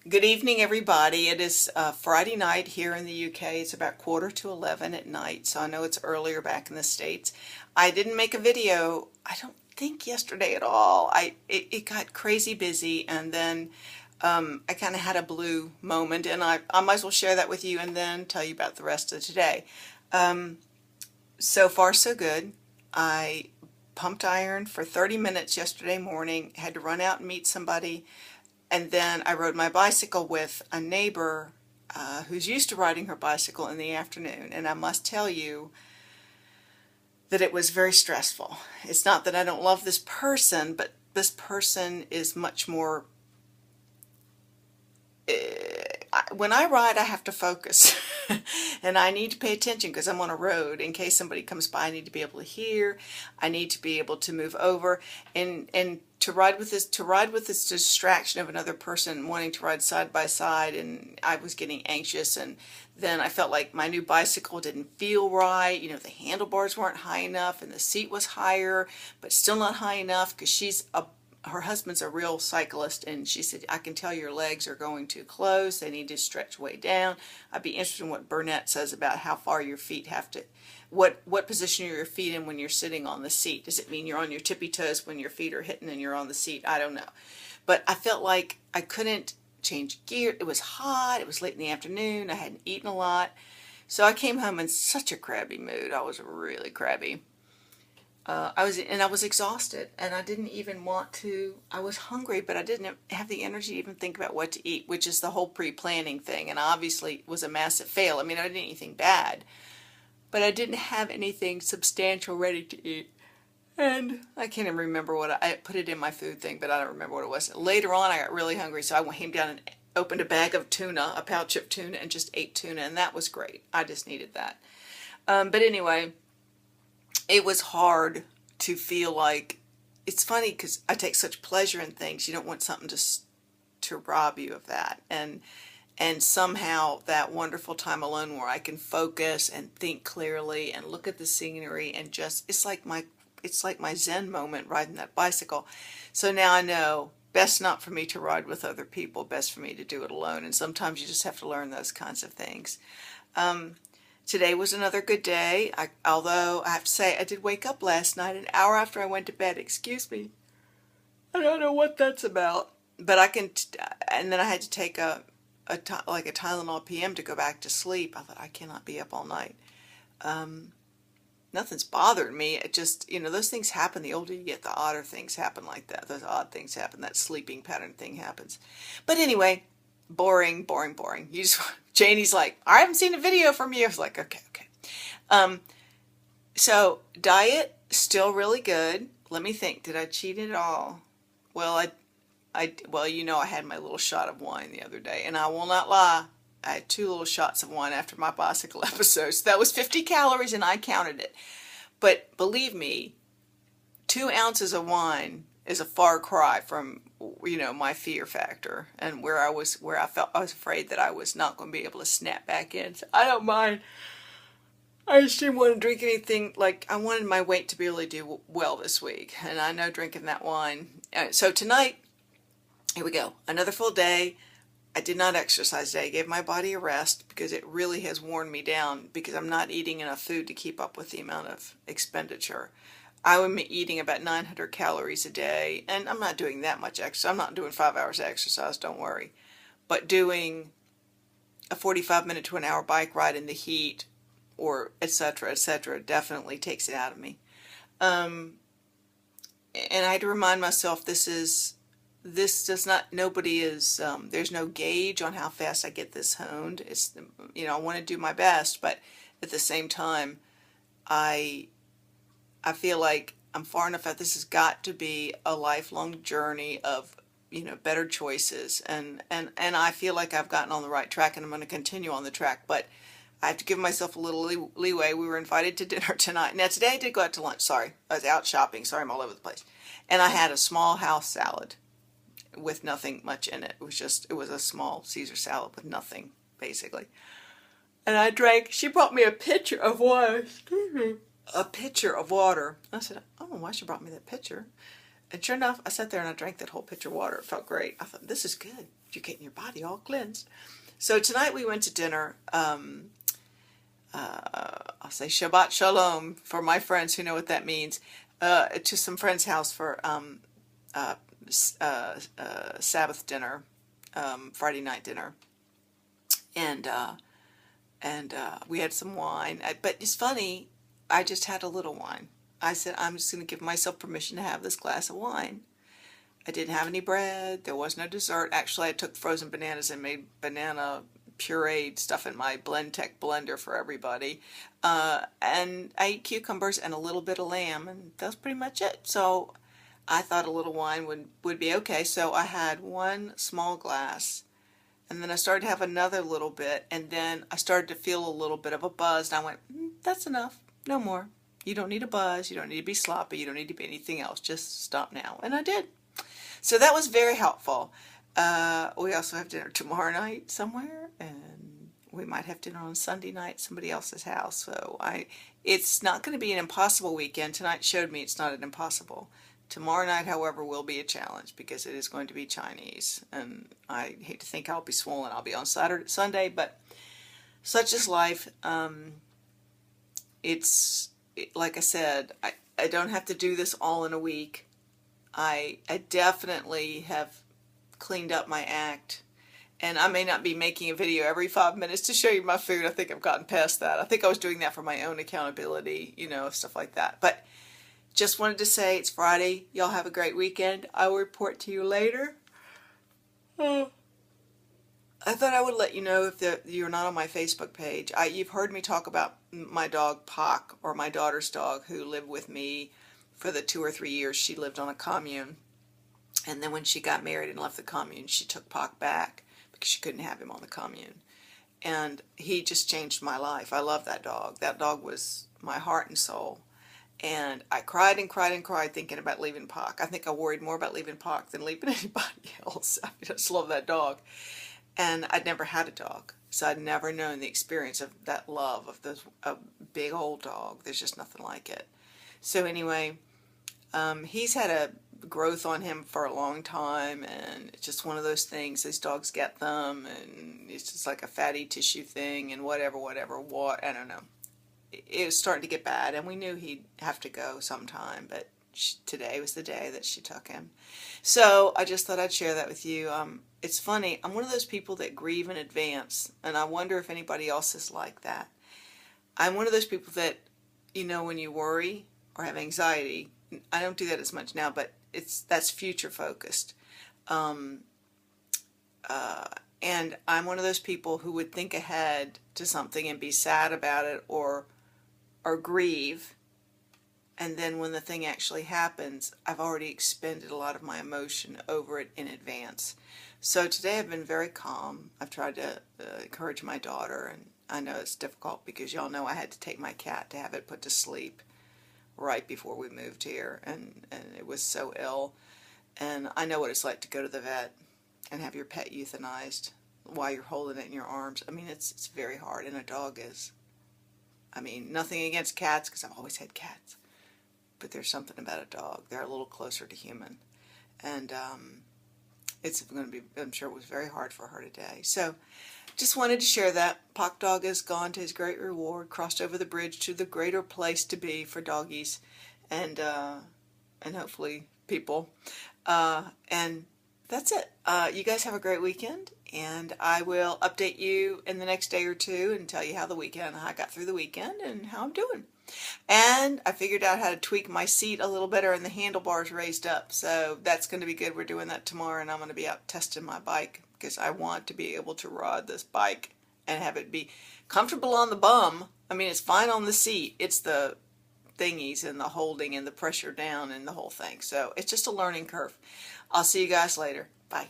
Good evening, everybody. It is Friday night here in the UK. It's about 11:15 at night, so I know it's earlier back in the States. I didn't make a video, I don't think yesterday at all. It got crazy busy, and then I kind of had a blue moment, and I might as well share that with you and then tell you about the rest of today. Um, so far, so good. I pumped iron for 30 minutes yesterday morning, had to run out and meet somebody. And then I rode my bicycle with a neighbor who's used to riding her bicycle in the afternoon. And I must tell you that it was very stressful. It's not that I don't love this person, but this person is much more. When I ride, I have to focus. And I need to pay attention because I'm on a road. In case somebody comes by, I need to be able to hear. I need to be able to move over. And to ride with this distraction of another person wanting to ride side by side, and I was getting anxious, and then I felt like my new bicycle didn't feel right. The handlebars weren't high enough and the seat was higher, but still not high enough because her husband's a real cyclist, and she said, I can tell your legs are going too close. They need to stretch way down. I'd be interested in what Burnett says about how far your feet have to, what position are your feet in when you're sitting on the seat. Does it mean you're on your tippy toes when your feet are hitting and you're on the seat? I don't know. But I felt like I couldn't change gear. It was hot. It was late in the afternoon. I hadn't eaten a lot. So I came home in such a crabby mood. I was really crabby. I was exhausted, and I didn't even want to. I was hungry, but I didn't have the energy to even think about what to eat, which is the whole pre-planning thing. And obviously, it was a massive fail. I mean, I didn't eat anything bad, but I didn't have anything substantial ready to eat. And I can't even remember I put it in my food thing, but I don't remember what it was. Later on, I got really hungry, so I came down and opened a bag of tuna, a pouch of tuna, and just ate tuna, and that was great. I just needed that. But anyway, it was hard to feel like. It's funny because I take such pleasure in things. You don't want something to rob you of that, and somehow that wonderful time alone where I can focus and think clearly and look at the scenery and just it's like my Zen moment riding that bicycle. So now I know best not for me to ride with other people, best for me to do it alone, and sometimes you just have to learn those kinds of things. Um, Today was another good day, although I have to say I did wake up last night an hour after I went to bed. Excuse me. I don't know what that's about. But and then I had to take like a Tylenol PM to go back to sleep. I thought, I cannot be up all night. Um, Nothing's bothered me. It just, those things happen. The older you get, the odder things happen like that. Those odd things happen. That sleeping pattern thing happens. But anyway, boring, boring, boring. Janie's like, I haven't seen a video from you. I was like, okay, okay. Um, so diet, still really good. Let me think. Did I cheat at all? Well, well, I had my little shot of wine the other day, and I will not lie. I had two little shots of wine after my bicycle episode. So that was 50 calories, and I counted it. But believe me, 2 ounces of wine is a far cry from my fear factor, and where I felt I was afraid that I was not going to be able to snap back in. So I don't mind. I just didn't want to drink anything. Like, I wanted my weight to be able to do well this week, and I know drinking that wine. So tonight, here we go. Another full day. I did not exercise today. I gave my body a rest because it really has worn me down because I'm not eating enough food to keep up with the amount of expenditure. I am eating about 900 calories a day, and I'm not doing that much exercise. I'm not doing 5 hours of exercise, don't worry. But doing a 45-minute to an hour bike ride in the heat, or etc., definitely takes it out of me. Um, and I had to remind myself this does not, nobody is, there's no gauge on how fast I get this honed. It's, I want to do my best, but at the same time, I feel like I'm far enough out. This has got to be a lifelong journey of, better choices. And I feel like I've gotten on the right track, and I'm going to continue on the track, but I have to give myself a little leeway. We were invited to dinner tonight. Now, today I did go out to lunch. Sorry. I was out shopping. Sorry, I'm all over the place. And I had a small house salad with nothing much in it. It was a small Caesar salad with nothing, basically. And I drank, she brought me a pitcher of water. Excuse me. A pitcher of water. I said, I don't know why she brought me that pitcher. And sure enough, I sat there and I drank that whole pitcher of water. It felt great. I thought, this is good. you're getting your body all cleansed. So tonight we went to dinner. I'll say Shabbat Shalom for my friends who know what that means. To some friend's house for Sabbath dinner, Friday night dinner, and we had some wine. But it's funny, I just had a little wine. I said I'm just going to give myself permission to have this glass of wine. I didn't have any bread. There was no dessert. Actually, I took frozen bananas and made banana pureed stuff in my Blendtec blender for everybody. And I ate cucumbers and a little bit of lamb, and that's pretty much it. So I thought a little wine would be okay. So I had one small glass, and then I started to have another little bit, and then I started to feel a little bit of a buzz, and I went, that's enough. No more. You don't need a buzz. You don't need to be sloppy. You don't need to be anything else. Just stop now. And I did. So that was very helpful. We also have dinner tomorrow night somewhere, and we might have dinner on Sunday night at somebody else's house. So it's not going to be an impossible weekend. Tonight showed me it's not an impossible. Tomorrow night, however, will be a challenge because it is going to be Chinese, and I hate to think I'll be swollen. I'll be on Sunday, but such is life. Like I said, I don't have to do this all in a week. I definitely have cleaned up my act, and I may not be making a video every 5 minutes to show you my food. I think I've gotten past that. I think I was doing that for my own accountability, stuff like that. But just wanted to say it's Friday. Y'all have a great weekend. I will report to you later. I thought I would let you know if you're not on my Facebook page. You've heard me talk about my dog Pac, or my daughter's dog, who lived with me for the 2 or 3 years she lived on a commune. And then when she got married and left the commune, she took Pac back because she couldn't have him on the commune. And he just changed my life. I love that dog. That dog was my heart and soul. And I cried and cried and cried thinking about leaving Pac. I think I worried more about leaving Pac than leaving anybody else. I just love that dog. And I'd never had a dog, so I'd never known the experience of that love of a big old dog. There's just nothing like it. So anyway, he's had a growth on him for a long time, and it's just one of those things. These dogs get them, and it's just like a fatty tissue thing, and whatever, I don't know. It was starting to get bad, and we knew he'd have to go sometime, but today was the day that she took him. So I just thought I'd share that with you. It's funny, I'm one of those people that grieve in advance, and I wonder if anybody else is like that. I'm one of those people that, when you worry or have anxiety, I don't do that as much now, but that's future focused. And I'm one of those people who would think ahead to something and be sad about it or grieve, and then when the thing actually happens, I've already expended a lot of my emotion over it in advance. So today I've been very calm. I've tried to encourage my daughter, and I know it's difficult because y'all know I had to take my cat to have it put to sleep right before we moved here, and it was so ill. And I know what it's like to go to the vet and have your pet euthanized while you're holding it in your arms. I mean, it's very hard, and a dog is. I mean, nothing against cats, because I've always had cats, but there's something about a dog. They're a little closer to human, and it's going to be, I'm sure it was very hard for her today. So just wanted to share that. Pac Dog has gone to his great reward, crossed over the bridge to the greater place to be for doggies, and hopefully people. And that's it. You guys have a great weekend, and I will update you in the next day or two and tell you how I got through the weekend and how I'm doing. And I figured out how to tweak my seat a little better and the handlebars raised up, so that's going to be good. We're doing that tomorrow, and I'm going to be out testing my bike because I want to be able to ride this bike and have it be comfortable on the bum. I mean, it's fine on the seat. It's the thingies and the holding and the pressure down and the whole thing. So it's just a learning curve. I'll see you guys later. Bye.